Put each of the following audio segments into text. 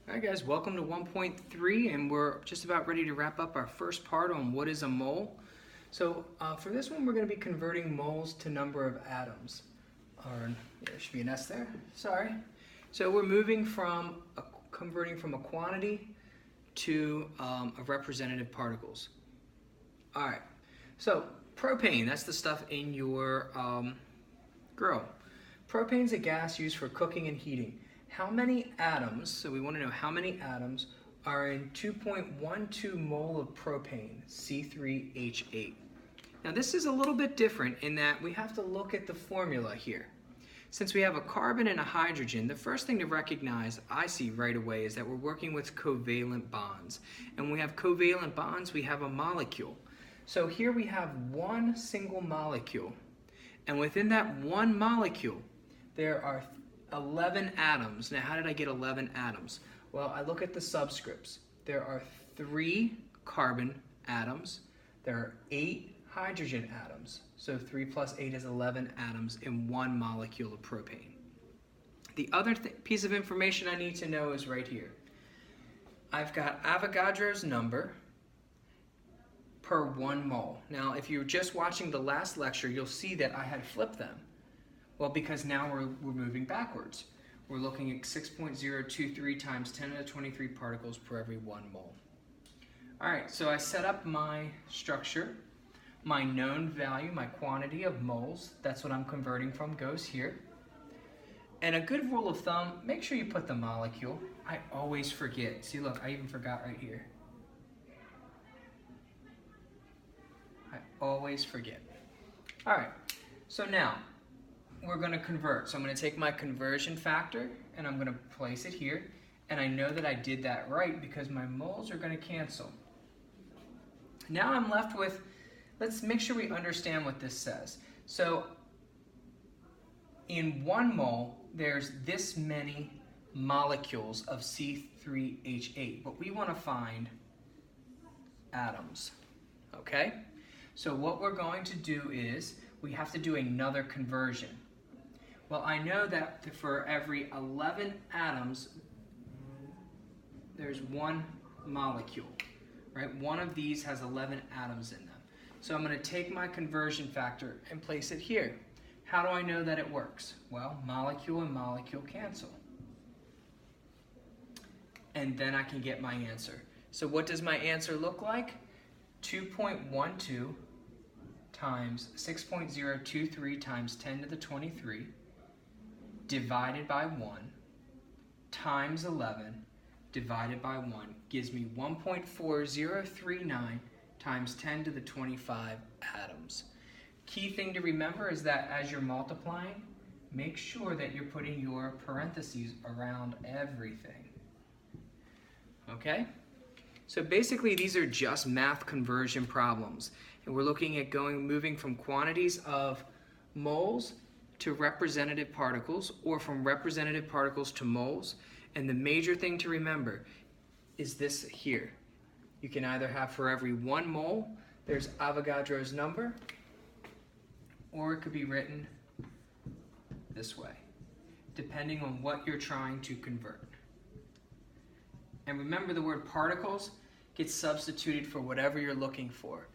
Alright guys, welcome to 1.3 and we're just about ready to wrap up our first part on what is a mole. So for this one we're going to be converting moles to number of atoms. There should be an S there, sorry. So we're converting from a quantity to a representative particles. Alright, so propane, that's the stuff in your grill. Propane is a gas used for cooking and heating. How many atoms, so we want to know how many atoms are in 2.12 mole of propane, C3H8. Now this is a little bit different in that we have to look at the formula here. Since we have a carbon and a hydrogen, the first thing to recognize, I see right away, is that we're working with covalent bonds. And when we have covalent bonds, we have a molecule. So here we have one single molecule. And within that one molecule, there are 11 atoms. Now, how did I get 11 atoms? Well, I look at the subscripts. There are 3 carbon atoms. There are 8 hydrogen atoms. So 3 plus 8 is 11 atoms in one molecule of propane. The other piece of information I need to know is right here. I've got Avogadro's number per 1 mole. Now, if you're just watching the last lecture, you'll see that I had flipped them. Well, because now we're moving backwards. We're looking at 6.023 times 10 to the 23 particles per every 1 mole. All right, so I set up my structure. My known value, my quantity of moles, that's what I'm converting from, goes here. And a good rule of thumb, make sure you put the molecule. I always forget. See, look, I even forgot right here. I always forget. All right, so now, we're going to convert. So I'm going to take my conversion factor and I'm going to place it here. And I know that I did that right because my moles are going to cancel. Now I'm left with, let's make sure we understand what this says. So in 1 mole, there's this many molecules of C3H8, but we want to find atoms. Okay? So what we're going to do is we have to do another conversion. Well, I know that for every 11 atoms, there's 1 molecule, right? One of these has 11 atoms in them. So I'm going to take my conversion factor and place it here. How do I know that it works? Well, molecule and molecule cancel. And then I can get my answer. So what does my answer look like? 2.12 times 6.023 times 10 to the 23 divided by 1 times 11 divided by 1 gives me 1.4039 times 10 to the 25 atoms. Key thing to remember is that as you're multiplying, make sure that you're putting your parentheses around everything. Okay? So basically these are just math conversion problems. And we're looking at moving from quantities of moles to representative particles, or from representative particles to moles. And the major thing to remember is this here. You can either have for every 1 mole, there's Avogadro's number, or it could be written this way, depending on what you're trying to convert. And remember, the word particles gets substituted for whatever you're looking for.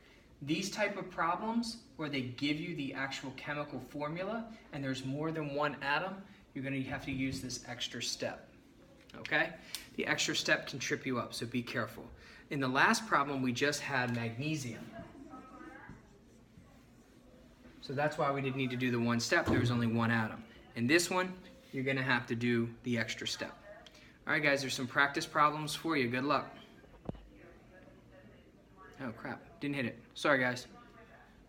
These type of problems where they give you the actual chemical formula and there's more than 1 atom, you're going to have to use this extra step. Okay? The extra step can trip you up, so be careful. In the last problem, we just had magnesium. So that's why we didn't need to do the 1 step. There was only 1 atom. In this one, you're going to have to do the extra step. All right, guys, there's some practice problems for you. Good luck. Oh, crap. Didn't hit it. Sorry, guys.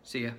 See ya.